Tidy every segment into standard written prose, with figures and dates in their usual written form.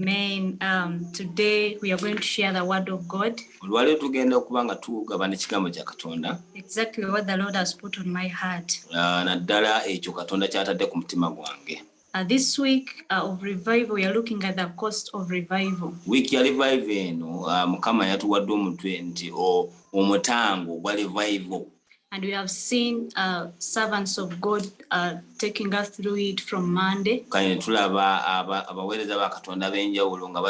Amen. Today we are going to share the word of God. Exactly what the Lord has put on my heart. This week of revival, we are looking at the cost of revival. Week ya revival eno mukama yatuwadde omutwe nti omutango gwa revival. And we have seen servants of God taking us through it from Monday. Kanye tulaba abaweereza ba Katonda b'enjawulo nga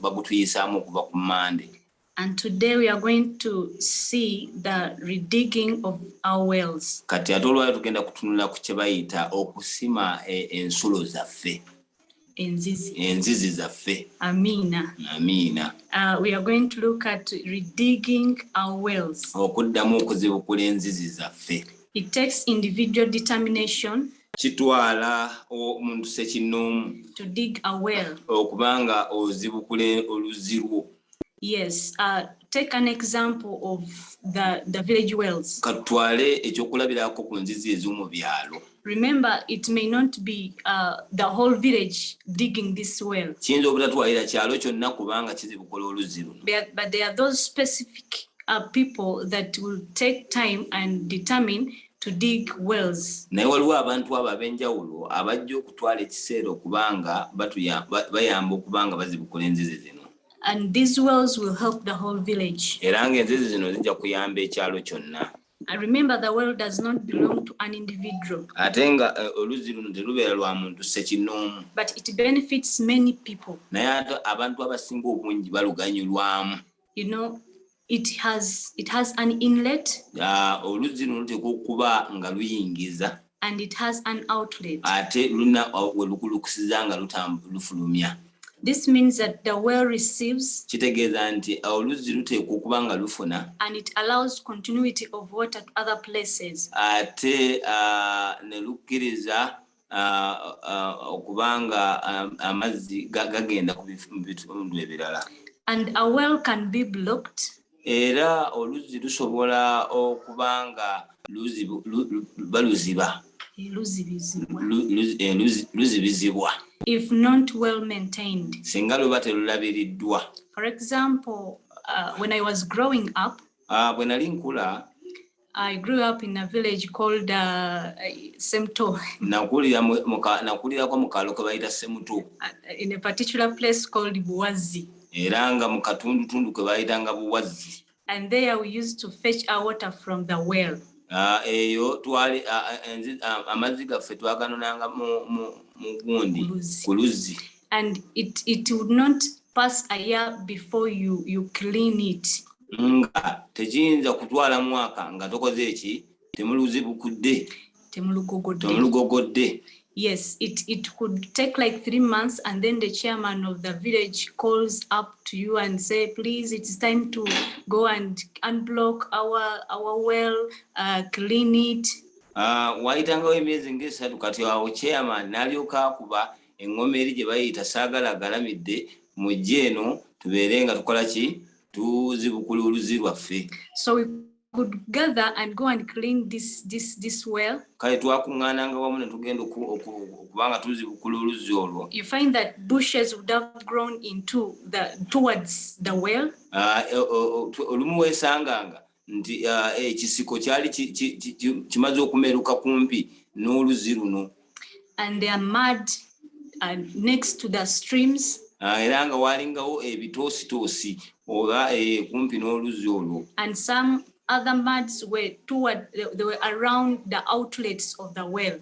bagutuyisaamu okuva ku Monday. And today we are going to see the redigging of our wells. Kati ate olwayo tugenda kutunula ku kye bayita okusima ensulo zaffe. Enzizi zaffe. Amina. Amina. We are going to look at redigging our wells. Okuddamu okuzibukula enzizi zaffe. It takes individual determination kitwala omuntu sekinnoomu to dig a well. Okubanga ozibukule oluzirwo. Yes, take an example of the village wells. Katwale ekyokulabirako ku nzizi ez'omu byalo. Remember, it may not be the whole village digging this well. Kiyinza obutatwalira kyalo kyonna kubanga kizibukula oluzzi. But there are those specific people that will take time and determine to dig wells. Naye waliwo abantu abo ab'enjawulo abajja okutwala ekiseera okubanga bayamba okubanga bazibukula enzizi zino. And these wells will help the whole village. Era ng'enzizi zino zijja kuyamba ekyalo kyonna. And remember, the well does not belong to an individual. Ate nga oluzzi luno terubeera lwa muntu sekinnoomu. But it benefits many people. Naye ate abantu abasinga obungi baluganyulwamu. You know, it has an inlet. Oluzzi luno luteekwa okuba nga luyingiza. And it has an outlet. Ate luna we lukulukusiza nga lufulumya. This means that the well receives kitegeeza nti oluzzi luteekwa okuba nga lufuna and it allows continuity of water to other places. Ate ne lukkiriza okuba nga amazzi gagenda ku bitundu ebirala. And a well can be blocked. Era oluzzi lusobola okuba nga baluziba. Luzibizibwa. If not well maintained. Singa luba terulabiriddwa. For example, when I was growing up, bwe nali nkula, I grew up in a village called Semto. Nakulirako mu kaalo ke bayita Semuto. In a particular place called Buwazi. Era nga mu katundutundu ke bayitanga Buwazi. And there we used to fetch our water from the well. Eyo twali amazzi gaffe twaganonanga mu gundi ku luzzi. And it would not pass a year before you clean it. Nga tekiyinza kutwala mwaka nga tokoze eki temuluzibukudde temulugogodde. Yes, it could take like 3 months, and then the chairman of the village calls up to you and say, please, it's time to go and unblock our well, clean it. Wayitangawo emyezi ng'esatu kati awo chairman n'alyoka akuba engoma eri gye bayita saagala agalamidde mujje eno tubeere nga tukola ki tuzibukula oluzzi lwaffe. So we could gather and go and clean this well. Kale twakuŋŋaananga wamu ne tugenda okubanga tuzibukula oluzzi olwo. You find that bushes would have grown towards the well. Olumu weesanganga nti ekisiko kyali kimaze okumeruka kumpi n'oluzzi luno. And there are mud next to the streams. Era nga walingawo ebitoositoosi oba kumpi n'oluzzi olwo. And some other muds they were around the outlets of the well.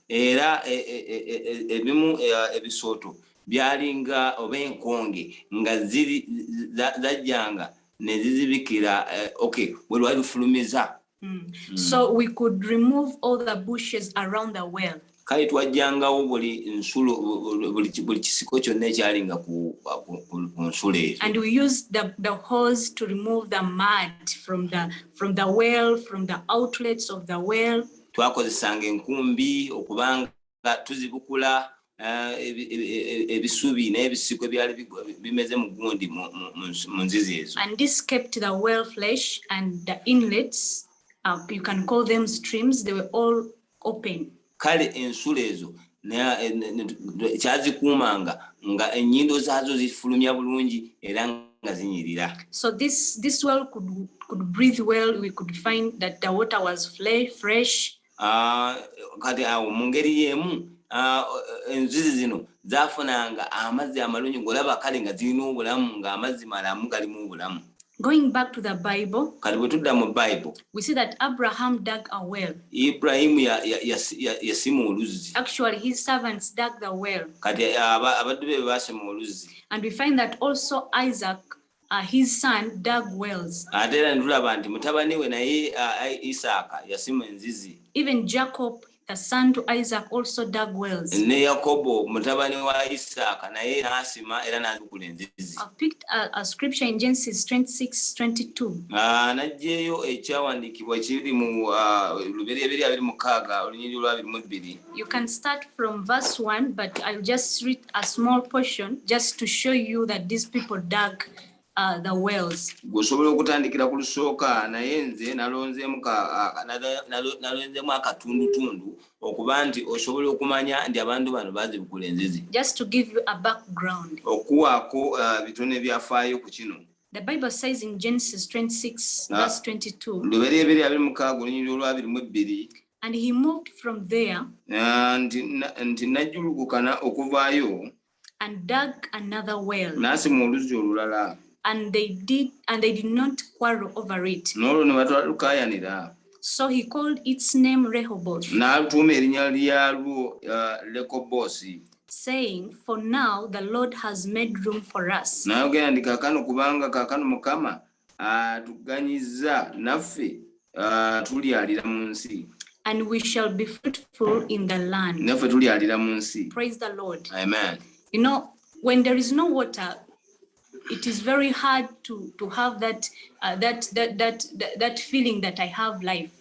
Era ebimu ebisooto byalinga oba enkonge nga zajjanga ne zizibikira we lwali lufulumiza. So we could remove all the bushes around the well. Kale twajjangawo buli nsulo buli kisiko kyonna ekyalinga ku nsulo ezo. And we used the hose to remove the mud from the well, from the outlets of the well. Twakozesanga enkumbi okubanga tuzibukula ebisubi n'ebisiko ebyali bimeze mu gundi mu nzizi ezo. And this kept the well flesh, and the inlets, you can call them streams, they were all open. Kale ensulo ezo kyazikuumanga nga ennyindo zaazo zifulumya bulungi era nga zinyirira. So this well could breathe well. We could find that the water was fresh. Kati awo mu ngeri y'emu enzizi zino zaafunanga amazzi amalungi ng'olaba kale nga zirina obulamu ng'amazzi malamu galimu obulamu. Going back to the Bible, kati bwe tudda mu Bible, we see that Abraham dug a well. Ibrahimu yasima oluzzi. Actually, his servants dug the well. Kati abaddu be baasima oluzzi. And we find that also Isaac, his son, dug wells. Ate era netulaba nti mutabani we naye Isaaka yasima enzizi. Even Jacob, the son to Isaac, also dug wells. Ne Yakobo mutabani wa Isaaka naye n'asima era n'azikula enzizi. I've picked a scripture in Genesis 26:22. Najjeeyo ekyawandiikibwa kiri mu Lubereberye 26 olunyiriri lwa 22. You can start from verse 1, but I'll just read a small portion just to show you that these people dug the wells. Gosobola okutandikira ku lusooka naye nze nalonzeemu akatundutundu okuba nti osobola okumanya nti abantu bano baazibukula enzizi. Just to give you a background. Okuwaako bitone byafaayo ku kino. The Bible says in Genesis 26 verse 22. Lubereberye 26 olunyiriri olwa 22. And he moved from there. Nti najjulukukana okuvaayo. And dug another well. N'asima oluzzi olulala. And they did not quarrel over it. N'olwo ne batwalukaayanira. So he called its name Rehoboth. N'atuuma erinnya lyalwo Lekobosi. Saying, for now the Lord has made room for us. N'ayogera nti kaakano kubanga kaakano Mukama atuganyizza naffe tulyalira mu nsi. And we shall be fruitful in the land. Naffe tulyalira mu nsi. Praise the Lord. Amen. You know, when there is no water, it is very hard to have that feeling that I have life.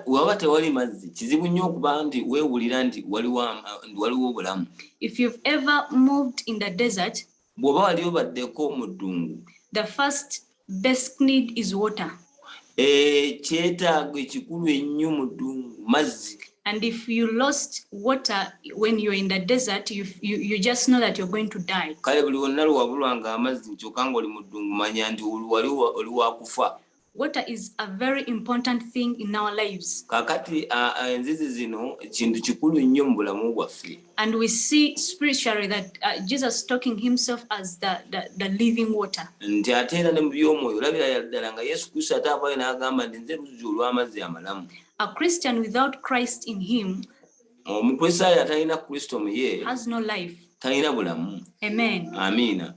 Waba tewali mazzi kizibu nnyo okuba nti weewulira nti waliwo obulamu. If you've ever moved in the desert, bw'oba wali obaddeko mu ddungu, the first basic need is water. Kyetaago ekikulu ennyo mu ddungu mazzi. And if you lost water when you're in the desert, you just know that you're going to die. Kale buli wonna lwewabulwanga amazzi kyokka ng'oli mu ddungu manya nti oli wakufa. Water is a very important thing in our lives. Kakati enzizi zino kintu kikulu nnyo mu bulamu bwaffe. And we see spiritually that Jesus talking himself as the living water. Nti ate era ne mu by'omwoyo olabira ddala nga Yesu Kristo ate avaayo n'agamba nti nze luzzi olw'amazzi amalamu. A Christian without Christ in him Omukristaayo atalina Kristo mu ye has no life. talina bulamu. Amen. Amiina.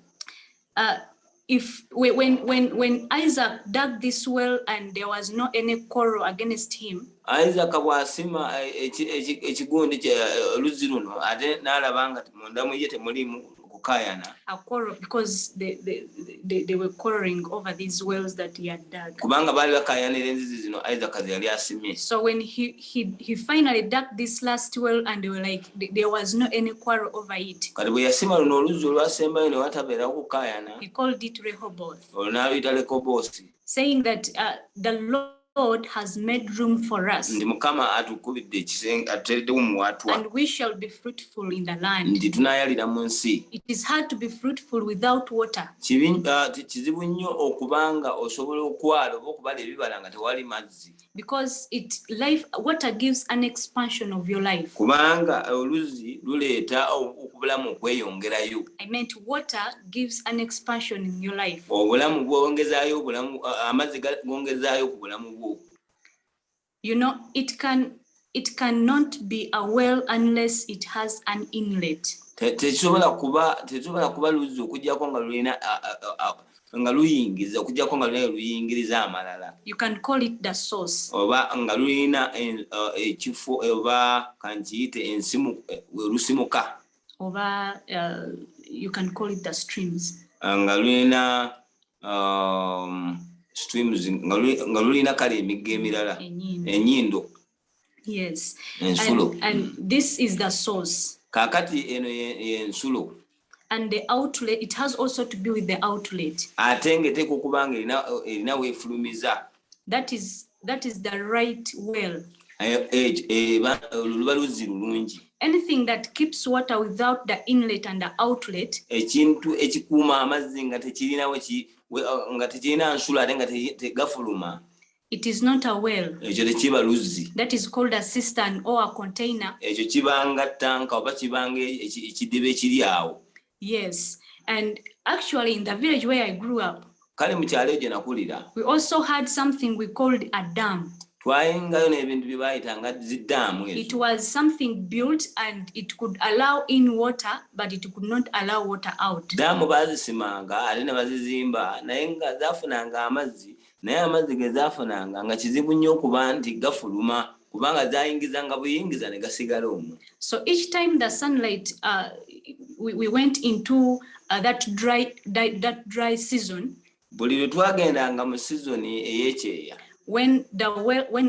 If when Isaac dug this well and there was no any quarrel against him, Isaac bw'asima ekigondi oluzzi luno ate n'alaba nga munda mu ye temulimu kukaayana. A quarrel because they were quarreling over these wells that he had dug. Kubanga baali bakaayanira enzizi zino Isaac yali asimye. So when he finally dug this last well and they were like there was no any quarrel over it. Kati bwe yasima luno oluzzi olwasembayo ne watabeerawo kukaayana. He called it Rehoboth. Olwo n'aluyita Lekobosi. Saying that the Lord has made room for us. Ndi Mukama atukubidde ekisenge atuteereddewo mu watwa. And we shall be fruitful in the land. Ndi tunaayalira mu nsi. It is hard to be fruitful without water. Kizibu nnyo okubanga osobola okwala oba okubala ebibala nga tewali mazzi. Because water gives an expansion of your life. Kubanga oluzzi luleeta okubulamu okweyongerayo. I meant water gives an expansion in your life. Obulamu bwongezaayo obulamu amazzi gongezaayo ku bulamu bwo. You know, it cannot be a well unless it has an inlet. Tekisobola kuba luzzi okujjako nga luyingiza okujjako nga lulina luyingiriza amalala. You can call it the source. Oba nga lulina ekifo oba kankiyite ensimu lusimuka. Oba you can call it the streams. Nga lulina streams nga lulina kale emigga emirala ennyindo. Yes. Ensulo. And this is the source. Kaakati eno y'ensulo. And the outlet, it has also to be with the outlet. Ate ng'eteeka okubanga erina weefulumiza. That is the right well. Luba luzzi lulungi. anything that keeps water without the inlet and the outlet, ekintu ekikuuma amazzi nga tekirina nsula ate nga tegafuluma, it is not a well. ekyo tekiba luzzi. That is called a cistern or a container. Ekyo kibanga tanka oba kibanga ekidiba ekiri awo. Yes, and actually in the village where I grew up, kale mu kyalo gye nakulira, we also had something we called a dam. twayingayo n'ebintu bye baayitanga ziddaamu ezo. It was something built and it could allow in water, but it could not allow water out. Daamu baazisimanga ate ne bazizimba naye nga zaafunanga amazzi, naye amazzi ge zaafunanga nga kizibu nnyo okuba nti gafuluma kubanga zaayingizanga buyingiza ne gasigala omwo. So each time the sunlight, we went into that dry season. Buli lwe twagendanga mu sizoni ey'ekyeya. When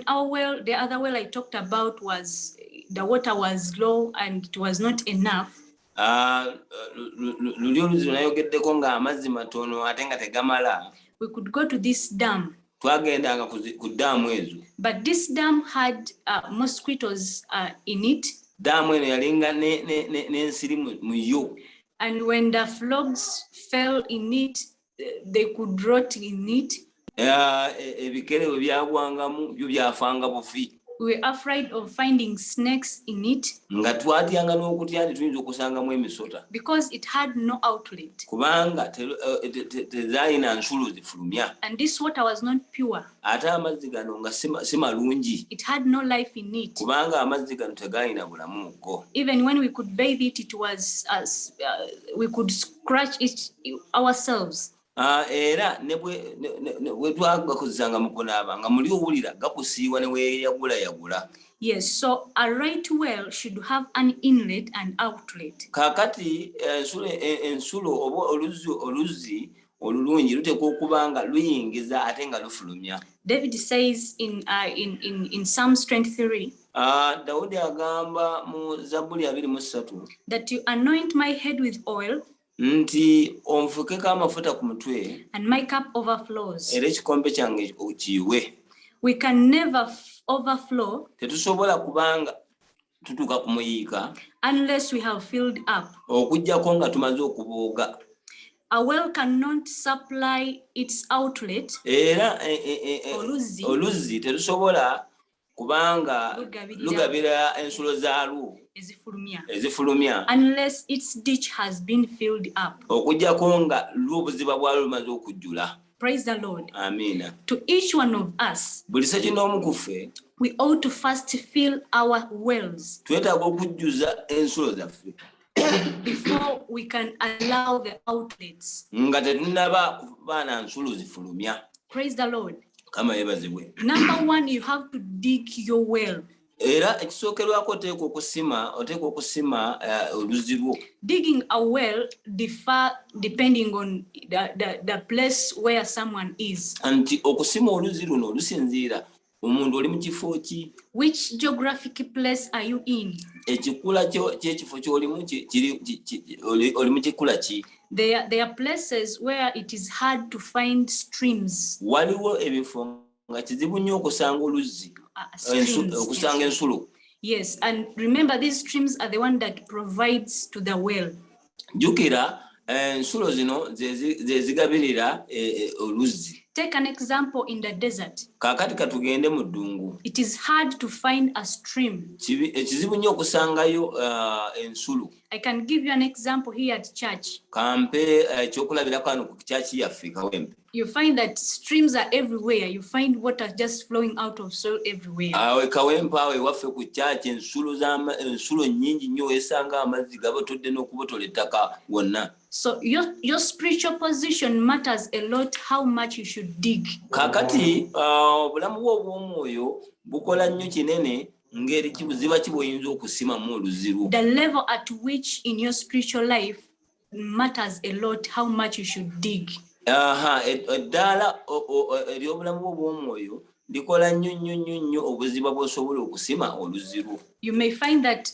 our well, the other well I talked about, was the water was low and it was not enough. Luli oluzi nayogeddeko nga amazzi matono ate nga tegamala. We could go to this dam. Twagendanga ku daamu ezo. But this dam had mosquitoes in it. Daamu eno yalinga n'ensiri mu yo. And when the frogs fell in it, they could rot in it. Ebikere bwe byagwangamu byo byafanga bufi. We were afraid of finding snakes in it. Nga twatyanga n'okutya nti tuyinza okusangamu emisota. Because it had no outlet. Kubanga tezaalina nsulo zifulumya. And this water was not pure. Ate amazzi gano nga si malungi. It had no life in it. Kubanga amazzi gano tegaalina bulamu mu go. Even when we could bathe it, it was we could scratch it ourselves. Era ne bwe twagakozesanga mu kunaaba nga muli owulira gakusiiwa ne weeyagula. Yes, so a right well should have an inlet and outlet. Kaakati ensulo oba oluzzi olulungi luteekwa okuba nga luyingiza ate nga lufulumya. David says in Psalms 23, Dawudi agamba mu Zabbuli 23 that you anoint my head with oil, nti onfukeko amafuta ku mutwe, and my cup overflows. era ekikompe kyange okiyiwe. We can never overflow Tetusobola kubanga tutuuka ku muyiika unless we have filled up. okuggyako nga tumaze okubooga. A well cannot supply its outlet, Era oluzzi, oluzzi terusobola kubanga lugabira ensulo zaalwo ezifulumya unless its ditch has been filled up. okuggyako nga lw'obuziba bwalwo lumaze okujjula. Praise the Lord. Amiina. To each one of us, Buli ssekinomu ku ffe we ought to first fill our wells twetaaga okujjuza ensulo zaffe before we can allow the outlets. nga tetunnaba kuba na nsulo zifulumya. Praise the Lord. Kama yeebazibwe. Number one, you have to dig your well. Era ekisookerwako oteekwa okusima oluzzi lwo. Digging a well differ depending on the place where someone is. Anti okusima oluzzi luno lusinziira omuntu oli mu kifo ki. Which geographic place are you in? Ekikula ky'ekifo ky'olimu oli mu kikula ki. There are places where it is hard to find streams. Waliwo ebifo nga kizibu nnyo okusanga oluzzi, okusanga ensulo. Yes, and remember these streams are the one that provides to the well. Jjukira ensulo zino ze zigabirira oluzzi. Take an example in the desert. Kaakati katugende mu ddungu. It is hard to find a stream. Ekizibu nnyo okusangayo ensulo. I can give you an example here at church. Kampe ekyokulabirako hano ku church yaffe Kawempe. You find that streams are everywhere. You find water just flowing out of soil everywhere. Awe Kawempe awe waffe ku church ensulo nnyingi nnyo esanga amazzi gabatodde n'okubotola ettaka wonna. So your spiritual position matters a lot how much you should dig. Kaakati obulamu bwo obw'omwoyo bukola nnyo kinene ngeri kibuziba kiboyinza okusima mu oluzzi lwo. The level at which in your spiritual life matters a lot how much you should dig. Eddaala ery'obulamu bwo obw'omwoyo likola nnyo obuziba bw'osobola okusima oluzzi lwo. You may find that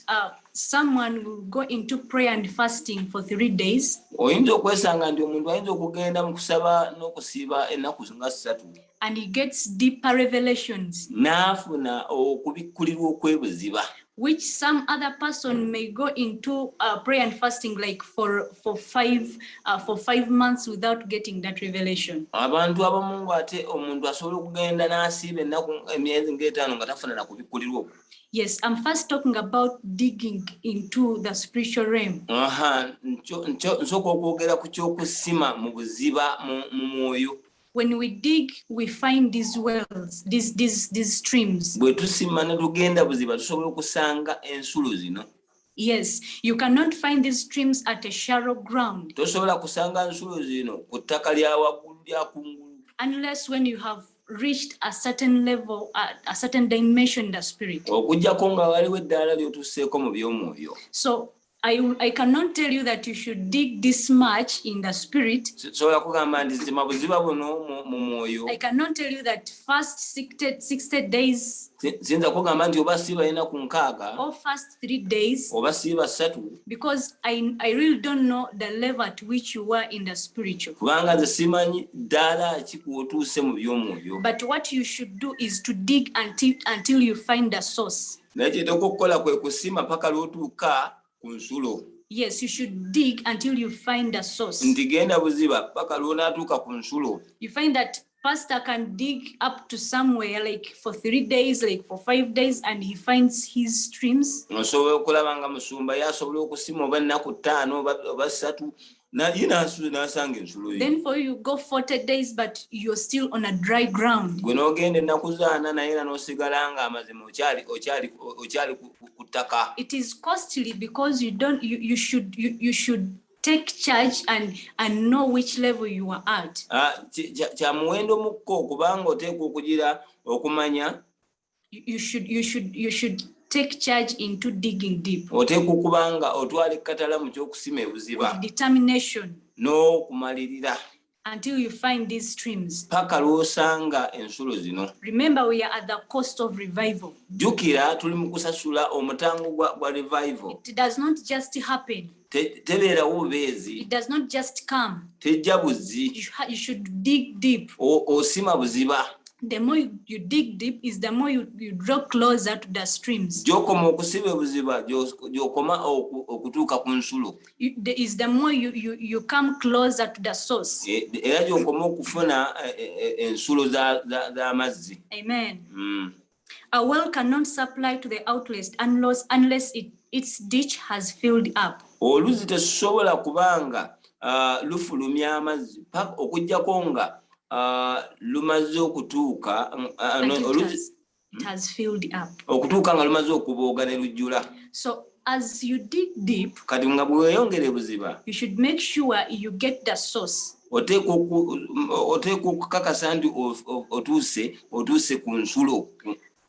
someone will go into prayer and fasting for 3 days. Oyinza okwesanga nti omuntu ayinza okugenda mu kusaba n'okusiiba ennaku nga 3. And he gets deeper revelations. N'afuna okubikkulirwa okwebuziba. which some other person may go into prayer and fasting like for 5 months without getting that revelation. Abantu abamu ng'ate omuntu asobola okugenda n'asiiba ennaku emyezi ng'etaano nga tafuna na kubikkulirwa okwo. Yes, I'm first talking about digging into the spiritual realm. Nsooka okwogera ku ky'okusima mu buziba mu mwoyo. When we dig, we find these wells, these streams. Bwe tusima ne tugenda buziba tusobola okusanga ensulo zino. Yes, you cannot find these streams at a shallow ground. Tosobola kusanga ensulo zino ku ttaka lya waggulu lya kungulu. Unless when you have reached a certain level, a certain dimension in the spirit. Okuggyako nga waliwo eddaala ly'otusseeko mu by'omwoyo. So I cannot tell you that you should dig this much in the spirit. Sobola kugamba nti sima buziba buno mu mwoyo. I cannot tell you that fast 60 days. Sinza kugamba nti oba siiba ennaku 6 or fast 3 days. Oba siiba 3. Because I really don't know the level at which you were in the spiritual. Kubanga nze simanyi ddaala ki kw'otuuse mu by'omwoyo. But what you should do is to dig until you find the source. Naye kyetooka okukola kwe kusima paka lw'otuuka ku nsulo. Yes, you should dig until you find the source. Nti genda buziba paka lw'onaatuuka ku nsulo. You find that pastor can dig up to somewhere like for 3 days, like for 5 days, and he finds his streams. Osobola okulaba nga musumba yasobola okusima oba ennaku 5 oba 3 n'asanga ensulo yo. Then for you go 40 days, but you're still on a dry ground. Gwe n'ogenda ennaku 4 naye era n'osigala nga amazima okyali ku ttaka. It is costly because you should take charge and know which level you are at. Kya muwendo mukko kubanga oteekwa okugira okumanya. You should take charge into digging deep. Oteekwa okubanga otwala ekkatala mu ky'okusima ebuziba. With determination. N'okumalirira. Until you find these streams. Paka lw'osanga ensulo zino. Remember, we are at the cost of revival. Jjukira tuli mu kusasula omutango gwa revival. It does not just happen. Tebeerawo bubeezi. It does not just come. Tejja buzzi. You should dig deep. Osima buziba. The more you dig deep is the more you draw closer to the streams. Gy'okoma okusiba buziba gy'okoma okutuuka ku nsulo. Is the more you come closer to the source. Era gy'okoma okufuna ensulo z'amazzi. Amen. A well cannot supply to the outlet unless its ditch has filled up. Oluzi tesobola kubanga lufulumya amazzi okuggyako nga lumaze okutuuka it has filled up. Okutuuka nga lumaze okubooga ne lujjula. So as you dig deep, kati nga bweyongere buziba, you should make sure you get the source. Oteekwa okukakasa nti otuuse ku nsulo.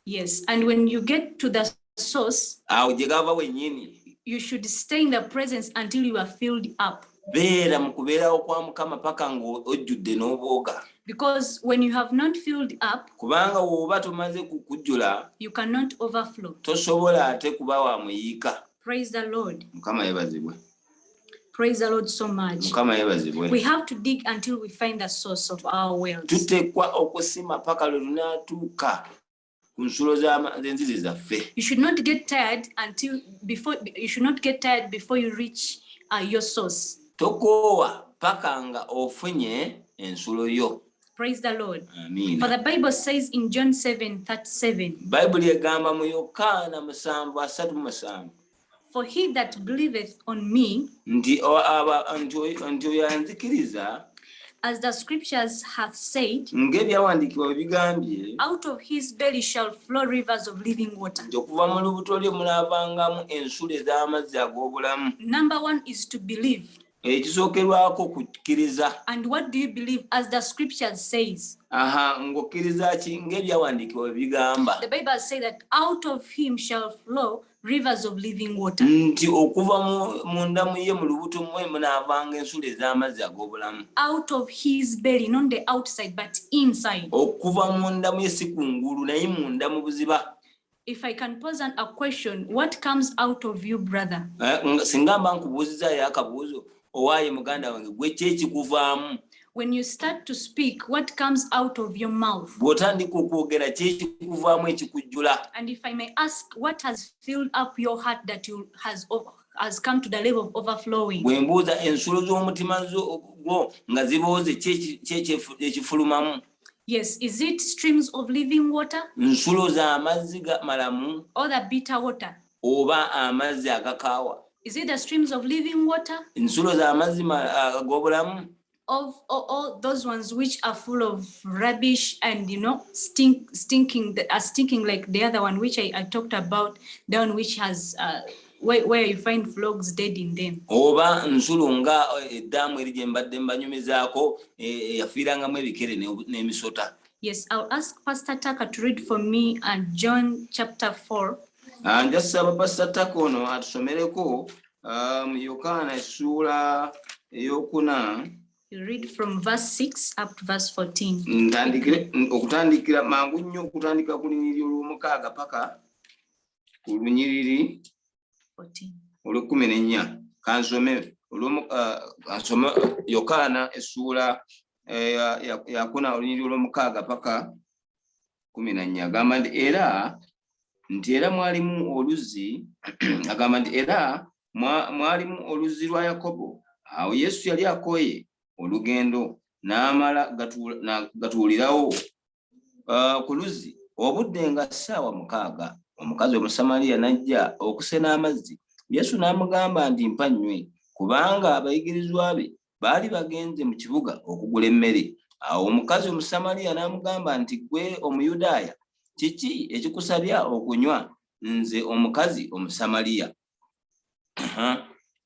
Yes, and when you get to the source, awo gye gava wennyini, you should stay in the presence until you are filled up. Beera mu kubeerawo kwa Mukama paka ng'ojjudde n'obooga. Because when you have not filled up, kubanga woba tomaze kukujjula, you cannot overflow. Tosobola ate kuba wa muyiika. Praise the Lord. Mukama yeebazibwe. Praise the Lord so much. Mukama yeebazibwe. We have to dig until we find the source of our wells. Tuteekwa okusima paka lwe lunaatuuka ku nsulo z'enzizi zaffe. You should not get tired before you reach your source. Tokoowa paka nga ofunye ensulo yo. Praise the Lord. Amen. For the Bible says in John 7:37. Bible egamba mu Yokaana 7:37. For he that believeth on me, nti oyo anzikiriza, as the scriptures hath said, ng'ebyawandiikibwa bwe bigambye, out of his belly shall flow rivers of living water. Nti okuva mu lubuto lwe munaavangamu ensulo ez'amazzi ag'obulamu. Number 1 is to believe. Ekisookerwako kukkiriza. And what do you believe as the scriptures says? Ng'okkiriza ki? Ng'ebyawandiikibwa bwe bigamba. The Bible says that out of him shall flow rivers of living water. Nti okuva mu ndamu ye mu lubuto mwe munaavanga ensulo ez'amazzi ag'obulamu. Out of his belly, not the outside but inside. Okuva mu ndamu ye si kungulu naye mu ndamu buziba. If I can pose a question, what comes out of you, brother? Singa mba nkubuuzizaayo akabuuzo, owaaye muganda wange, gwe ki ekikuvaamu? When you start to speak, what comes out of your mouth? Bw'otandika okwogera kyekikuvaamu ekikujjula. And if I may ask, what has filled up your heart that has come to the level of overflowing? Bwe mbuuza ensulo z'omutima gwo nga zibooze ekifulumamu. Yes, is it streams of living water? Nsulo z'amazzi malamu. Or the bitter water? Oba amazzi agakaawa. Is it the streams of living water? Nsulo z'amazzi ag'obulamu. Of all those ones which are full of rubbish and stinking like the other one which I talked about, the one which has where you find frogs dead in them. Oba nsulo nga eddamu eri gye mbadde mbanyumizaako yafiirangamu ebikere n'emisota. Yes, I'll ask Pastor Taka to read for me and John chapter 4. Njasaba Pastor Taka ono atusomereko mu Yokaana essuula ey'okuna. You read from verse 6 up to verse 14. Okutandikira mangu nnyo okutandika ku lunyiriri olw'omukaaga paka ku lunyiriri 14. Kansome Yokaana essuula yakuna olunyiriri olw'omukaaga paka 14. Agamba nti era mwalimu oluzzi agamba nti era mwalimu oluzzi lwa Yakobo. Awo Yesu yali akooye olugendo n'amala gatuulirawo ku luzzi. Obudde nga ssaawa 6, omukazi Omusamaliya n'ajja okusena amazzi. Yesu n'amugamba nti mpa nnywe, kubanga abayigirizwa be baali bagenze mu kibuga okugula emmere. Awo omukazi Omusamaliya n'amugamba nti ggwe Omuyudaaya, kiki ekikusabya okunywa nze omukazi Omusamaliya?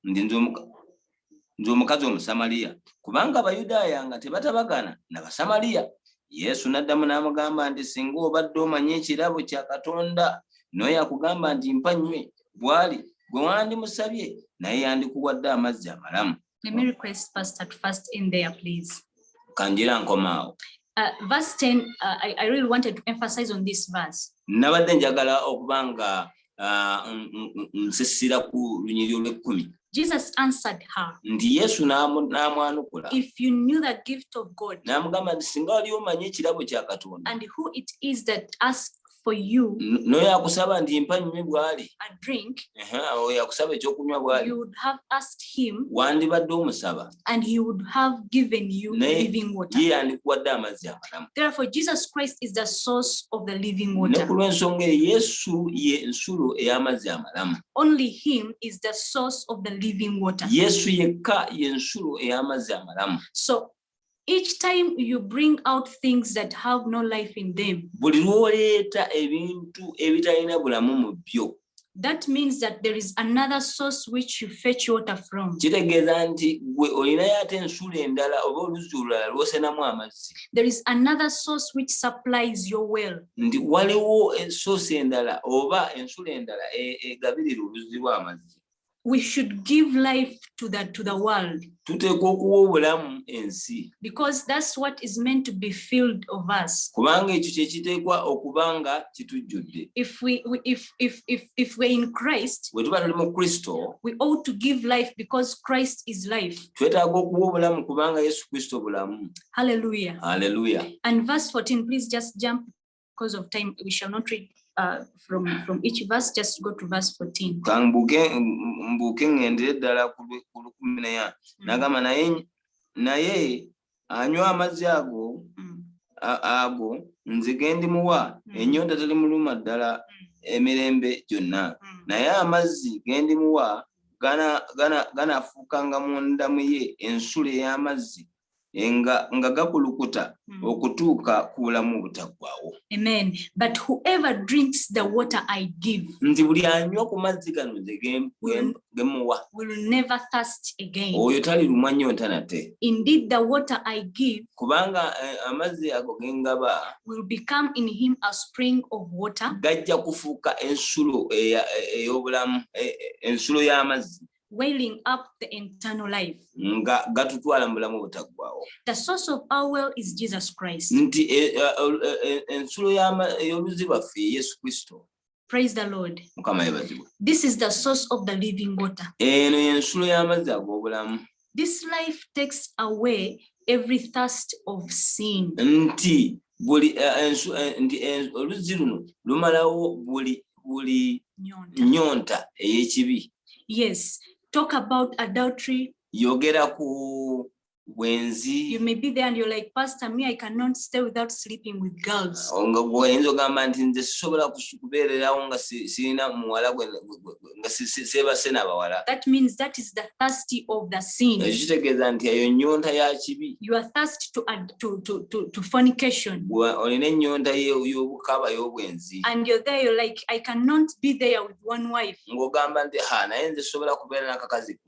Nze omukazi Omusamaliya, kubanga Abayudaaya nga tebatabagana n'Abasamaliya. Yesu n'addamu n'amugamba nti singa obadde omanyi ekirabo kya Katonda n'oyo akugamba nti mpa nnywe, bw'ali gwe wandimusabye naye yandikuwadde amazzi amalamu. Let me request Pastor to first in there, please. Kanjira nkomaawo. Verse 10, I really wanted to emphasize on this verse. Nabadde njagala okubanga nsisira ku lunyiriri olw'ekkumi. Jesus answered her, Ndi Yesu n'amwanukula. If you knew the gift of God N'amugamba nti singa wali omanyi ekirabo kya Katonda and who it is that asks for you n'oyo akusaba nti mpa nnywe bw'ali, a drink, oyo akusaba ekyokunywa bw'ali, you would have asked him wandibadde omusaba and he would have given you living water. Ye yandikuwadde amazzi amalamu. Therefore, Jesus Christ is the source of the living Ne water. ku lw'ensonga eyo Yesu ye nsulo ey'amazzi amalamu. Only him is the source of the living water. Yesu yekka ye nsulo ey'amazzi amalamu. So each time you bring out things that have no life in them, Buli lw'oleeta ebintu ebitalina bulamu mu byo, that means that there is another source which you fetch water from. kitegeeza nti gwe olinayo ate ensulo endala oba oluzzi olulala lw'osenamu amazzi. There is another source which supplies your well. Nti waliwo ensoosi endala oba ensulo endala egabirira oluzzi lw'amazzi. We should give life to the world, Tuteekwa okuwa obulamu ensi, because that's what is meant to be filled of us. kubanga ekyo kye kiteekwa okuba nga kitujjudde. If we're in Christ, Bwe tuba tuli mu Kristo, we ought to give life because Christ is life. twetaaga okuwa obulamu kubanga Yesu Kristo bulamu. Hallelujah. Haleluya. And verse 14, please just jump because of time. We shall not read from each verse, just go to verse 14. Mbuuke ŋŋendere ddala ku 14. N'agamba naye anywa amazzi ago nze ge ndimuwa, ennyonta terimuluma ddala emirembe gyonna. Naye amazzi ge ndimuwa ganaafuukanga mu ndamu ye ensulo ey'amazzi nga gakulukuta okutuuka ku bulamu obutaggwaawo. Amen. But whoever drinks the water I give Nti buli anywa ku mazzi gano nze ge muwa, will never thirst again. oyo talirumwa nnyonta nate. Indeed, the water I give Kubanga amazzi ago ge ngaba will become in him a spring of water, gajja kufuuka ensulo ey'obulamu, ensulo y'amazzi welling up the eternal life. nga gatutwala mu bulamu obutaggwaawo. The source of our well is Jesus Christ. Nti ensulo y'oluzzi lwaffe ye Yesu Kristo. Praise the Lord. Mukama yebazibwe. This is the source of the living water. Eno y'ensulo y'amazzi ag'obulamu. This life takes away every thirst of sin. nti buli oluzzi luno lumalawo buli nyonta ey'ekibi. Yes, talk about adultery. Yogera ku bwenzi. You may be there and you're like, Pastor, me, I cannot stay without sleeping with girls. Nga bw'oyinza ogamba nti nze sisobola kubeererawo nga sirina muwala nga seebase n'abawala. That means that is the thirsty of the sin. Ekyo kitegeeza nti eyo nnyonta ya kibi. You are thirsty to fornication. Olina ennyonta y'obukaba y'obwenzi. And you're there, you're like, I cannot be there with one wife. Ng'ogamba nti naye nze sisobola kubeera n'akakazi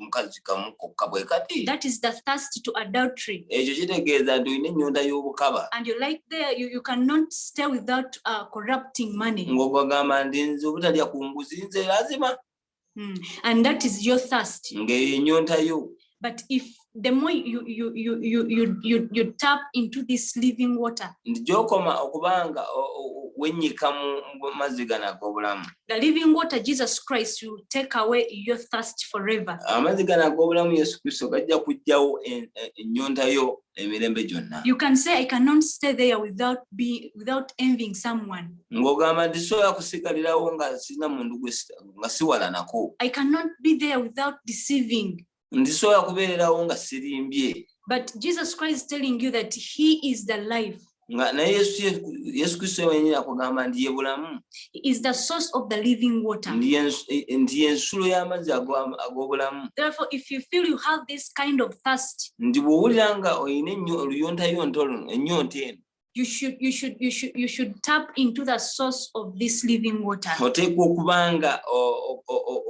kamu kokka bwe kati. That is the thirsty to adultery. Ekyo kitegeeza nti olina ennyonta y'obukaba. And you're like there, you cannot stay without corrupting money. Ng'ogamba nti nze obutalya ku nguzi nze lazima. And that is your thirst. Ng'eyo ennyonta yo. But if the more you tap into this living water, nti gy'okoma okubanga wennyika mu mazzi gano ag'obulamu. The living water, Jesus Christ, will take away your thirst forever. Amazzi gano ag'obulamu Yesu Kristo gajja kuggyawo ennyonta yo emirembe gyonna. You can say, I cannot stay there without envying someone. Ng'ogamba nti sobola kusigalirawo nga sirina muntu nga siwala nako. I cannot be there without deceiving. Ndisobola kubeererawo nga sirimbye. But Jesus Christ is telling you that he is the life. Naye Yesu Kristo yennyini akugamba nti ye bulamu. He is the source of the living water. Nti yensulo y'amazzi ag'obulamu. Therefore, if you feel you have this kind of thirst, nti bw'owulira nga olina oluyonta luno ennyonta eno, you should tap into the source of this living water. Oteekwa okubanga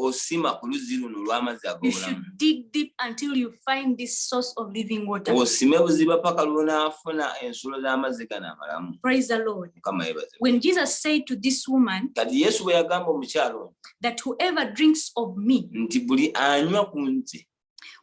osima ku luzzi luno olw'amazzi You ag'obulamu. should dig deep until you find this source of living water. Osime buziba paka lw'onaafuna ensulo z'amazzi gano amalamu. Praise the Lord. Mukama yeebaze. When Jesus said to this woman Kati Yesu bwe yagamba omukyalo that whoever drinks of me nti buli anywa ku nze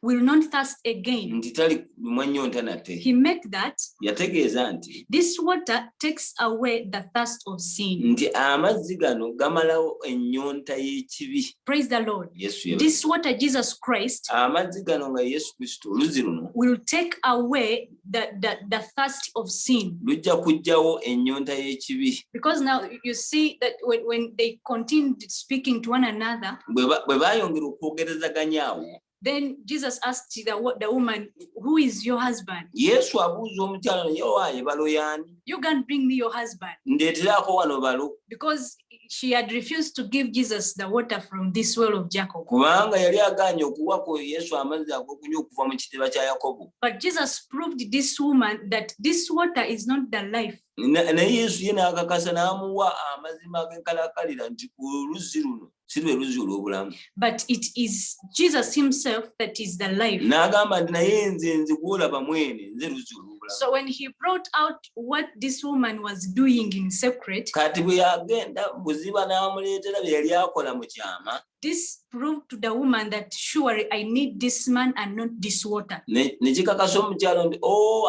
will not thirst again, nti talimwa nnyonta nate. he meant that Yategeeza nti this water takes away the thirst of sin. nti amazzi gano gamalawo ennyonta y'ekibi. Praise the Lord. Yesu yeebaze. This water, Jesus Christ, Amazzi gano nga Yesu Kristo oluzzi luno will take away the thirst of sin. lujja kuggyawo ennyonta y'ekibi. Because now you see that when they continued speaking to one another, Bwe baayongera okwogerezaganya awo, then Jesus asked the woman, who is your husband? Yesu abuuza omukyalo naye owaaye balo y'ani? You can't bring me your husband. Ndeeteraako wano balo. Because she had refused to give Jesus the water from this well of Jacob. Kubanga yali agaanye okuwako Yesu amazzi ag'okunywa okuva mu kitiba kya Yakobo. But Jesus proved this woman that this water is not the life. Naye Yesu ye n'akakasa n'amuwa amazima ag'enkalakalira nti oluzzi luno si lwe luzzi olw'obulamu. But it is Jesus himself that is the life. N'agamba nti naye nze gw'olaba mwene nze luzzi olw'obulamu. So when he brought out what this woman was doing in secret, Kati bwe yagenda buziba n'amuleetera bye yali akola mu kyama, this proved to the woman that surely I need this man and not this water. ne kikakasa omukyalo nti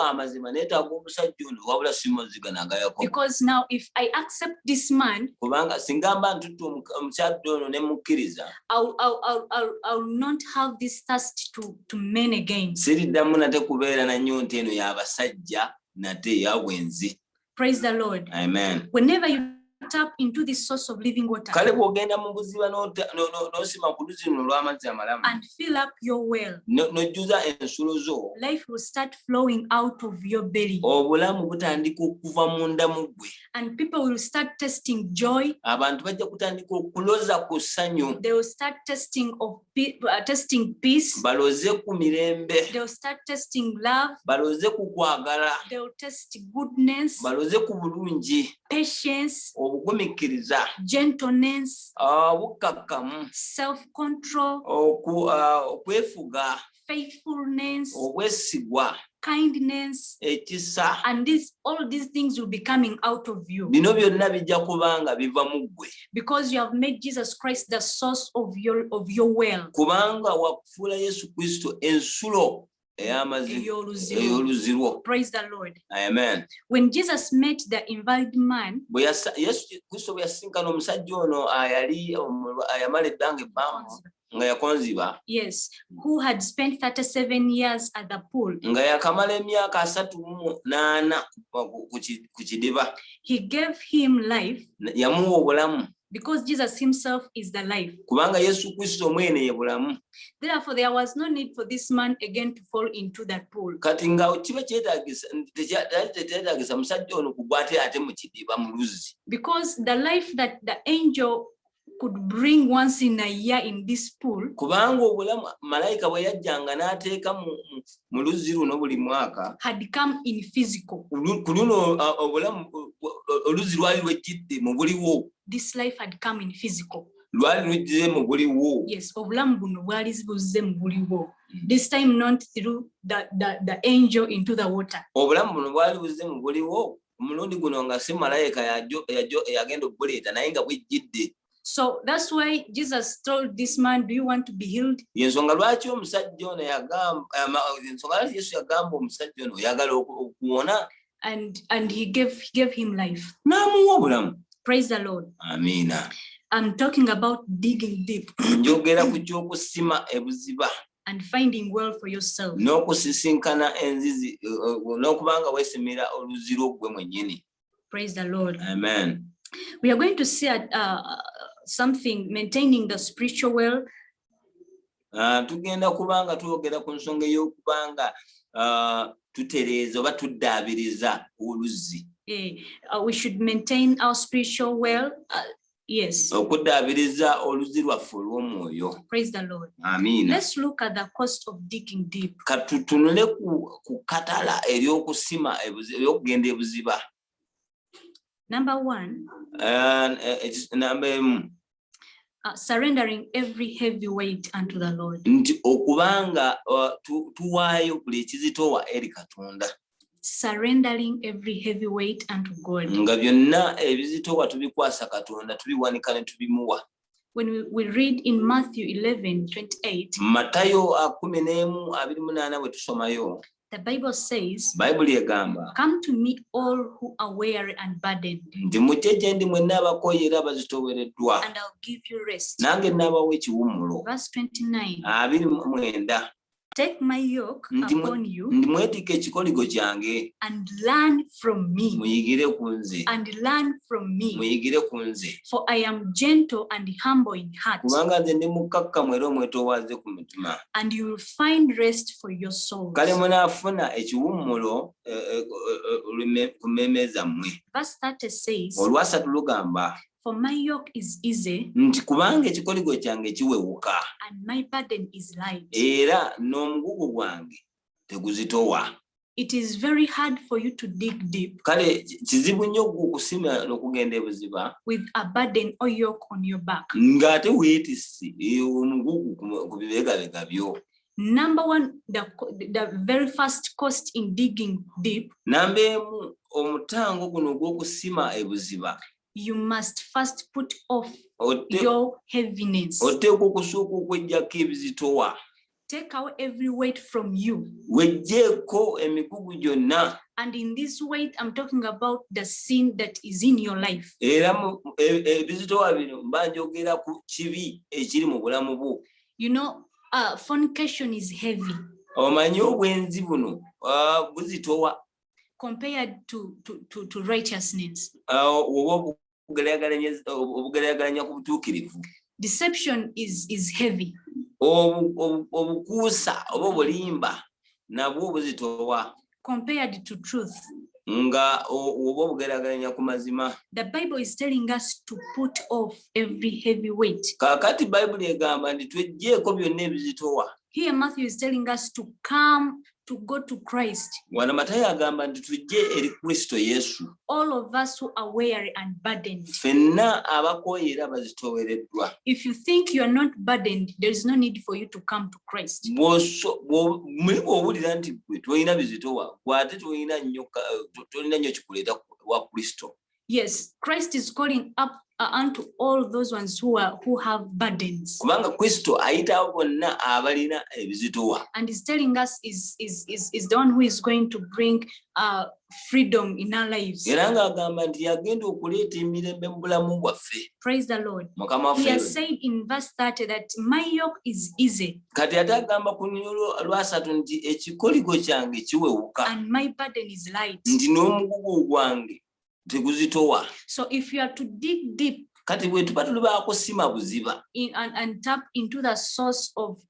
amazima neetaaga omusajja ono wabula si mazzi gano aga Yakobo. Because now if I accept this man, Kubanga singa mba ntutte omukyadde ono ne mukkiriza, I'll not have this thirst to men again. siriddamu nate kubeera na nnyonta eno y'abasajja nate ey'abwenzi. Praise the Lord. Amen. Whenever you tap into this source of living water Kale bw'ogenda mu buziba n'osima ku luzzi luno olw'amazzi amalamu and fill up your well, n'ojjuza ensulo zo, life will start flowing out of your belly, obulamu butandika okuva munda mu ggwe. and people will start tasting joy. Abantu bajja kutandika okuloza ku ssanyu, They will start tasting peace. baloze ku mirembe, They will start tasting love. baloze ku kwagala, They will taste goodness, baloze ku bulungi, patience, obugumiikiriza, gentleness, obukkakkamu, self-control, okwefuga, faithfulness, obwesigwa, kindness, ekisa. and all these things will be coming out of you Bino byonna bijja kubanga biva mu ggwe, because you have made Jesus Christ the source of your well. kubanga wakufuula Yesu Kristo ensulo ey'amazzi ey'oluzzi lwo. Praise the Lord. Amen. When Jesus met the invalid man, Yesu Kristo bwe yasisinkana omusajja ono ayamala ebbanga ebbanga nga yakonziba, yes, who had spent 37 years at the pool, nga yakamala emyaka 38 ku kidiba, he gave him life yamuwa obulamu because Jesus himself is the life. kubanga Yesu Kristo mwene ye bulamu. Therefore, there was no need for this man again to fall into that pool. Kati nga kiba kyetaagisa musajja ono kugwa ate mu kidiba mu luzzi. Because the life that the angel could bring once in a year in this pool, kubanga obulamu malayika bwe yajjanga n'ateeka mu luzzi luno buli mwaka, had come in physical. ku luno obulamu oluzzi lwali lwejjidde mu buliwo. This life had come in physical. Lwali lwejjidde mu buliwo. Yes, obulamu buno bwali buzze mu buliwo. This time not through the angel into the water. Obulamu buno bwali buzze mu buliwo, omulundi guno nga si malayika yagenda okubuleeta naye nga bwejjidde. So that's why Jesus told this man, do you want to be healed? Yensonga lwaki omusajja ono Yesu yagamba omusajja ono oyagala okuwona, and he gave him life. n'amuwa obulamu. Praise the Lord. Amiina. I'm talking about digging deep Njogera ku ky'okusima ebuziba and finding well for yourself. n'okusisinkana enzizi n'okubanga weesimira oluzzi lw'ogwe mwennyini. Praise the Lord. Amen. We are going to see something, maintaining the spiritual well. Tugenda kubanga tuyogera ku nsonga ey'okubanga tutereeza oba tuddaabiriza oluzzi. We should maintain our spiritual well. Yes. Okuddaabiriza oluzzi lwaffe olw'omwoyo. Praise the Lord. Amiina. Let's look at the cost of digging deep. Katutunule ku katala ery'okusima ery'okugenda ebuziba. Number one, surrendering every heavy weight unto the Lord. Nti okubanga tuwaayo buli ekizitowa eri Katonda. Surrendering every heavy weight unto God. Nga byonna ebizitowa tubikwasa Katonda, tubiwanika ne tubimuwa. When we read in Matthew 11:28, Matayo 11:28 bwe tusomayo, the Bible says, Bayibuli egamba, come to me all who are weary and burdened, nti mujje gye ndi mwenna abakooye era abazitoowereddwa, and I'll give you rest. nange nnaabawa ekiwummulo. Verse 29, 29, take my yoke upon you ndi mwetikka ekikoligo kyange, and learn from me, muyigire ku nze, and learn from me, muyigire ku nze, for I am gentle and humble in heart, kubanga nze ndi mukkakkamu era omwetoowaze ku mutima, and you will find rest for your souls. kale munaafuna ekiwummulo ku mmeeme zammwe. Verse 30 says, Olwasatu lugamba for my yoke is easy nti kubanga ekikoligo kyange kiwewuka, and my burden is light. era n'omugugu gwange teguzitowa. It is very hard for you to dig deep Kale kizibu nnyo okusima n'okugenda ebuziba with a burden or yoke on your back. ng'ate weetisse omugugu ku bibegabega byo. Number one, the very first cost in digging deep, Namba emu, omutango guno ogw'okusima ebuziba, you must first put off your heaviness. oteekwa okusooka okweggyako ebizitowa. Take away every weight from you. Weggyeko emigugu gyonna. And in this weight, I'm talking about the sin that is in your life. Era ebizitowa bino mba njogera ku kibi ekiri mu bulamu bwo. You know, fornication is heavy. Omanyi obwenzi buno buzitowa compared to righteousness. Obugeraageranya ku butuukirivu. Deception is heavy. Obukuusa oba obulimba nabwo buzitowa compared to truth. Nga oba obugeraageranya ku mazima. The Bible is telling us to put off every heavy weight. Kakati Bayibuli egamba nti tweggyeko byonna ebizitowa. Here Matthew is telling us to come to go to Christ. Wana Matayo agamba nti tujje eri Kristo Yesu. All of us who are weary and burdened. Ffenna abakooye era abazitoowereddwa. If you think you are not burdened, there is no need for you to come to Christ. Muli bw'owulira nti tolina bizitowa, gwate tolina nnyo kikuleeta wa Kristo. Yes, Christ is calling up unto all those ones who have burdens. Kubanga Kristo ayita abo bonna abalina ebizitowa. And he's telling us is the one who is going to bring freedom in our lives. Era ng'agamba nti yagenda okuleeta emirembe mu bulamu bwaffe. Praise the Lord. Mukama waffe. He has said in verse 30 that my yoke is easy. Kati ate agamba ku nnyo lwasatu nti ekikoligo kyange kiwewuka. And my burden is light. Nti n'omugugu gwange teguzitowa. So if you are to dig deep, kati bwe tuba tulibaako sima buziba and tap into the source of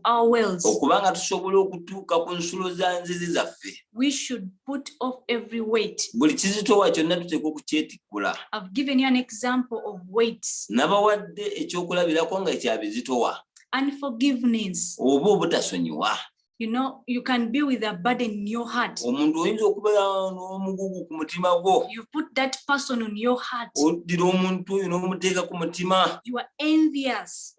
our wells, okubanga tusobole okutuuka ku nsulo za nzizi zaffe, we should put off every weight. Buli kizitowa kyonna tuteeka okukyetikkula. I've given you an example of weights. Nabawadde ekyokulabirako nga ekyabizitowa. Unforgiveness. Oba obutasonyiwa. You know, you can be with a burden in your heart. Omuntu oyinza okubeera n'omugugu ku mutima gwo. You put that person on your heart. Oddira omuntu oyo n'omuteeka ku mutima. You are envious.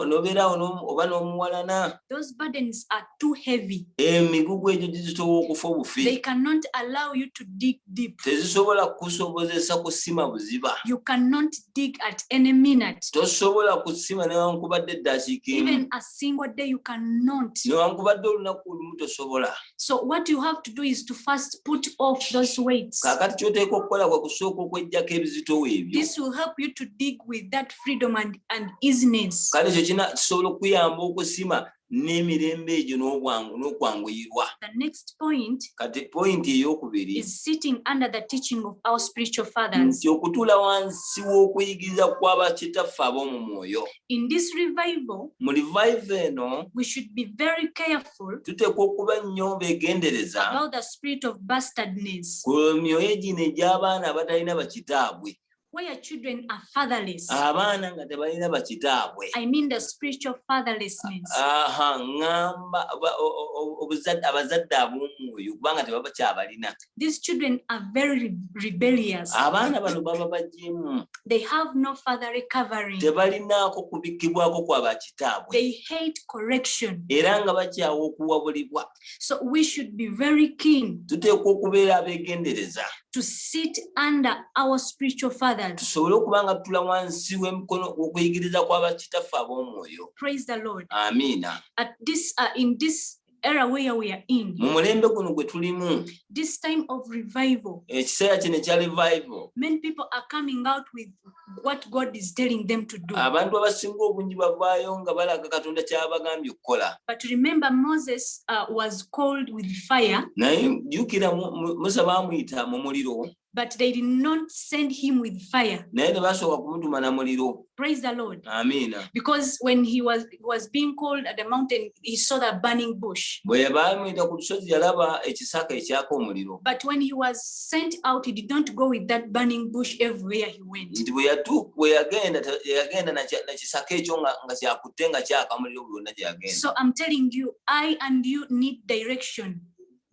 N'obeerawo oba n'omuwalana. Those burdens are too heavy. Emigugu egyo gizitowa okufa obufi. They cannot allow you to dig deep. Tezisobola kusobozesa kusima buziba. You cannot dig at any minute. Tosobola kusima newankubadde eddakiika emu. Even a single day you cannot. Newankubadde olunaku olumu tosobola. So what you have to do is to first put off those weights. Kaakati ky'oteeka okukola kwe kusooka okweggyako ebizitowa ebyo. This will help you to dig with that freedom and easiness. Kale ekyo kisobola okuyamba okusima n'emirembe egyo n'okwanguyirwa. The next point kati point ey'okubiri is sitting under the teaching of our spiritual fathers. Nti okutuula wansi w'okuyigiriza kw'abakitaffe ab'omu mwoyo. In this revival, mu revival eno we should be very careful tuteekwa okuba nnyo beegendereza about the spirit of bastardness, ku myoyo gino egy'abaana abatalina bakitaabwe. where children are fatherless. Abaana nga tebalina bakitaabwe. I mean the spiritual fatherlessness. Ngamba abazadde ab'omwoyo kubanga tebaba kyabalina. These children are very rebellious. Abaana bano baba bagyemu. They have no fatherly covering. Tebalinaako kubikkibwako kwa bakitaabwe. They hate correction. Era nga bakyawa okuwabulibwa. So we should be very keen Tuteekwa okubeera abeegendereza. to sit under our spiritual fathers. Tusobole okuba nga tutula wansi w'emikono okuyigiriza kw'abakitaffe ab'omwoyo. Praise the Lord. Amiina. At this, in this era where we are in, Mu mulembe guno gwe tulimu, this time of revival, ekiseera kino ekya revival, many people are coming out with what God is telling them to do. abantu abasinga obungi bavaayo nga balaga Katonda ky'abagambye okukola. But remember, Moses was called with fire, Naye jjukira Musa baamuyita mu muliro, but they did not send him with fire. naye tebasooka kumutuma na muliro. Praise the Lord. Amiina. Because when he was being called at the mountain, he saw the burning bush. Bwe baamuyita ku lusozi yalaba ekisaka ekyaka omuliro. But when he was sent out, he did not go with that burning bush everywhere he went. Nti bwe yagenda na kisaka ekyo nga kyakutte nga kyaka omuliro bwonna gye yagenda. So I'm telling you, I and you need direction.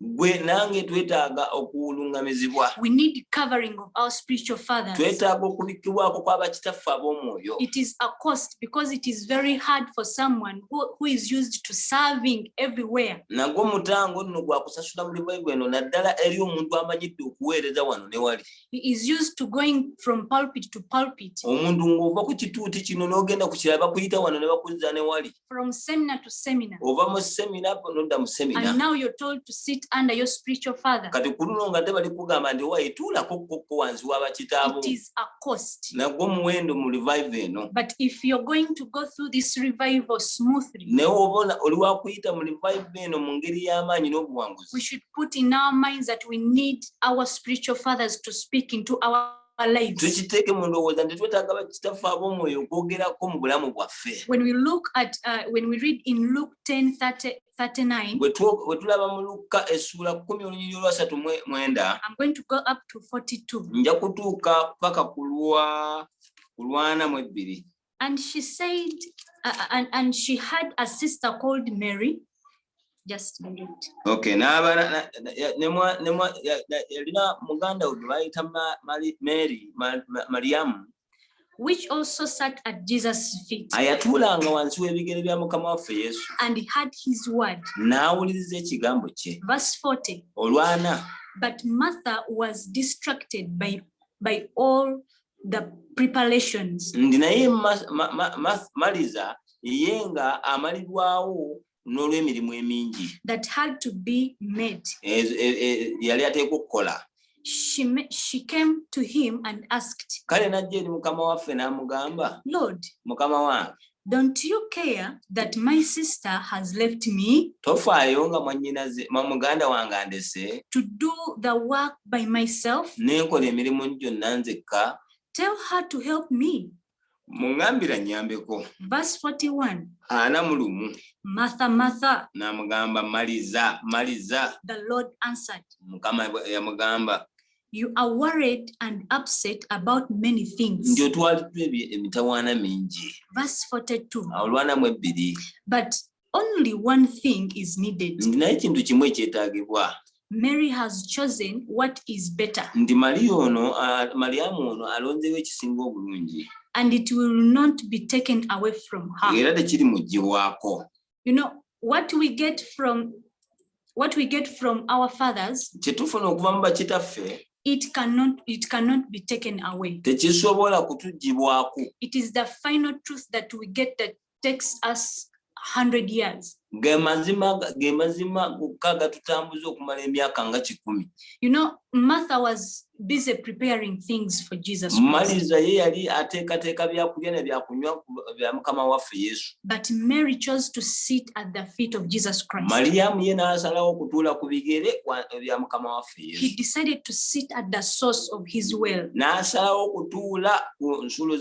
Gwe nange twetaaga okulungamizibwa. We need covering of our spiritual fathers. Twetaaga okubikkibwako kw'abakitaffe ab'omwoyo. It is a cost because it is very hard for someone who is used to serving everywhere. Nagwo mutango nno gwa kusasula mu revival eno naddala eri omuntu amanyidde okuweereza wano ne wali. He is used to going from pulpit to pulpit. Omuntu ng'ova ku kituuti kino n'ogenda ku kirala bakuyita wano ne bakuzza ne wali. From seminar to seminar. Ova mu semina n'odda mu semina. And now you're told to sit under your spiritual father. Kati ku luno nga bali kugamba nti wayituulako kokko wansi w'abakitaabo. It is a cost. Nagwo muwendo mu revival eno. But if you're going to go through this revival smoothly, naye oba oli wakuyita mu revival eno mu ngeri y'amaanyi n'obuwanguzi. we should put in our minds that we need our spiritual fathers to speak into our lives. Tukiteeke mu ndowooza nti twetaaga bakitaffe ab'omwoyo okwogerako mu bulamu bwaffe. When we look at, when we read in Luke 10:39, Bwe tulaba mu Luka essula 10:39, I'm going to go up to 42. nja kutuuka paka ku 42. And she said, and she had a sister called Mary. Just read it. Okay, yalina muganda we bayita Mary, Mariamu, which also sat at Jesus' feet ayatuulanga wansi w'ebigere bya Mukama waffe Yesu, and heard his word. n'awuliriza ekigambo kye. Verse 40. Olwana. But Martha was distracted by all the preparations. Ndi naye Maliza yenga amalirwawo n'olw'emirimu emingi that had to be made. Yali ateekwa okukola. She came to him and asked, Kale najja eri mukama waffe n'amugamba, Lord, mukama wange, don't you care that my sister has left me tofaayo nga muganda wange andese to do the work by myself? N'enkola emirimu gyonna nzekka. Tell her to help me. Mungambira nyambeko. Verse 41. Martha, Martha. N'amugamba Maliza. The Lord answered, Mukama yamugamba, you are worried and upset about many things. Ndio twaliddwa emitawaana mingi. Verse 42. Olwanamu ebbiri. But only one thing is needed. Naye kintu kimu ekyetaagibwa. Mary has chosen what is better. Ndi Mariamu ono alonzeewo ekisinga obulungi. And it will not be taken away from her. Era tekiri muggyibwako. You know what we get from our fathers. Kyetufuna okuva mu bakitaffe. It cannot be taken away. Tekisobola kutuggyibwako. It is the final truth that we get that takes us 100 years. Ge mazima gokka gatutambuza okumala emyaka nga 10. You know, Martha was busy preparing things for Jesus Christ. Maliza ye yali ateekateeka byakulya ne byakunywa bya mukama waffe Yesu. But Mary chose to sit at the feet of Jesus Christ. Mariamu ye n'asalawo okutuula ku bigere bya mukama waffe Yesu. He decided to sit at the source of his well. N'asalawo okutuula ku nsulo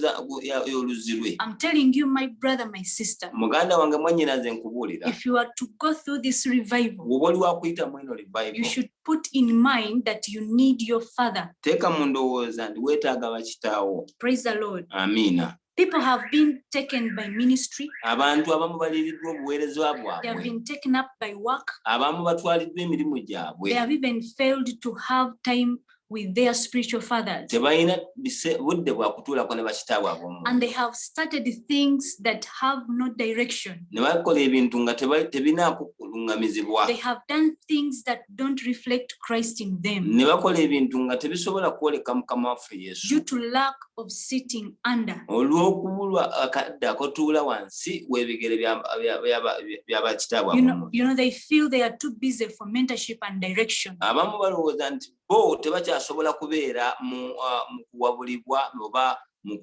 y'oluzzi lwe. I'm telling you, my brother, my sister. Muganda wange mwannyinaze nkubuulira. If you are to go through this revival, bw'oba oli wakuyita mu eno revival, you should put in mind that you need your father. Teeka mu ndowooza nti weetaaga bakitaawo. Praise the Lord. Amiina. People have been taken by ministry. Abantu abamu baliriddwa obuweereza bwabwe. They have been taken up by work. Abamu batwaliddwa emirimu gyabwe. They have even failed to have time with their spiritual fathers. Tebalina budde bwa kutuulako ne bakitaabwe ab'omu. And they have started things that have no direction. Ne bakola ebintu nga tebinaakulungamizibwa. They have done things that don't reflect Christ in them. Ne bakola ebintu nga tebisobola kwoleka mukama waffe Yesu. Due to lack of sitting under. Olw'okubulwa akadde akotuula wansi w'ebigere bya bakitaabwe ab'omu. You know, they feel they are too busy for mentorship and direction. Abamu balowooza nti bo tebakyasobola kubeera mu kuwabulibwa oba mu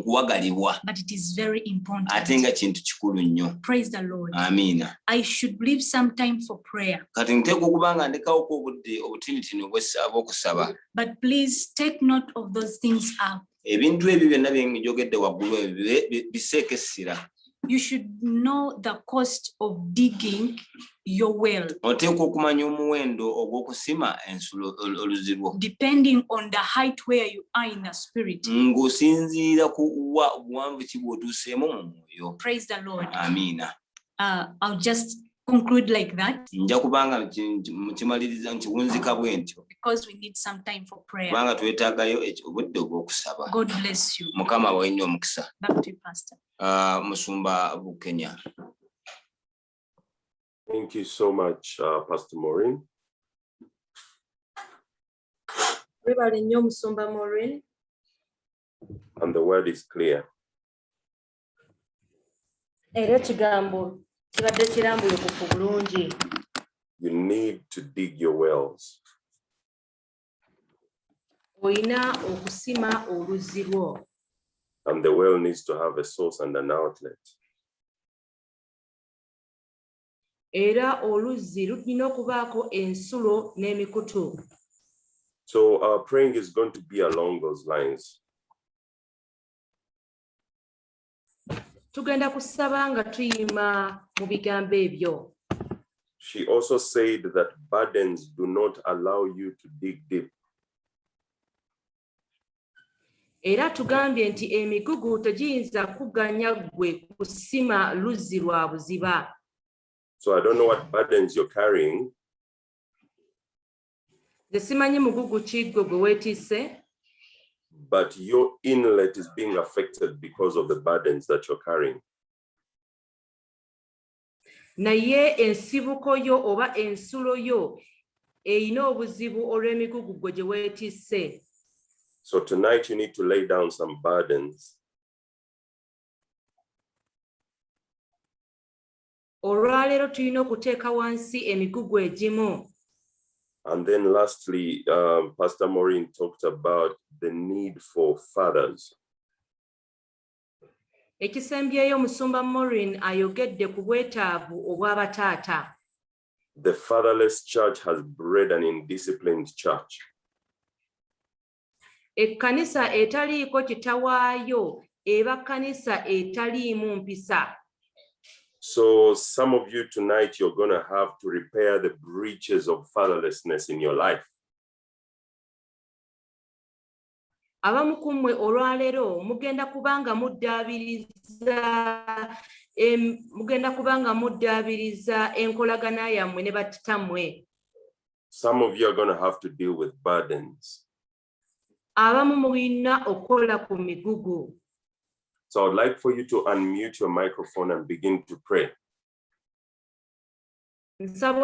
kuwagalibwa. But it is very important. Ate nga kintu kikulu nnyo. Praise the Lord. Amiina. I should leave some time for prayer. Kati nteekwa okuba nga ndekawoko obudde obutinitini obw'okusaba. But please take note of those things up. Ebintu ebyo byonna bye njogedde waggulu ebyo biseeko essira. You should know the cost of digging your well. Oteekwa okumanya omuwendo ogw'okusima oluzzi lwo. Depending on the height where you are in the spirit. Ng'osinziira ku buwanvu ki bw'otuuseemu mu mwoyo. Praise the Lord. Amiina. I'll just conclude like that. Nja kubanga kimaliriza nkiwunzika bwe ntyo. Because we need some time for prayer. Kubanga twetaagayo obudde obw'okusaba. God bless you. Mukama awe nnyo omukisa. Back to you, Pastor. Musumba Bukenya. Thank you so much, Pastor Maureen. And the word is clear. You need to dig your wells. And the well needs to have a source and an outlet. So our praying is going to be along those lines. She also said that burdens do not allow you to dig deep. Era tugambye nti emigugu tegiyinza kuganya gwe kusima luzzi lwa buziba. So I don't know what burdens you're carrying. Simanyi mugugu ki gwe gwe weetisse. But your inlet is being affected because of the burdens that you're carrying. Naye ensibuko yo oba ensulo yo eyina obuzibu olw'emigugu gwe gye weetisse. So tonight you need to lay down some burdens. Olwaleero tulina okuteeka wansi emigugu egimu. And then lastly, Pastor Maureen talked about the need for fathers. Ekisembyeyo Musumba Maureen ayogedde ku bwetaavu obw'abataata. The fatherless church has bred an indisciplined church. Ekkanisa etaliiko kitawaayo eba kkanisa etaliimu mpisa. So some of you tonight, you're going to have to repair the breaches of fatherlessness in your life. Abamu ku mmwe olwaleero mugenda kubanga muddaabiriza enkolagana yammwe ne battammwe. Some of you are going to have to deal with burdens. Abamu mulina okukola ku migugu. So I'd like for you to unmute your microphone and begin to pray. Nsaba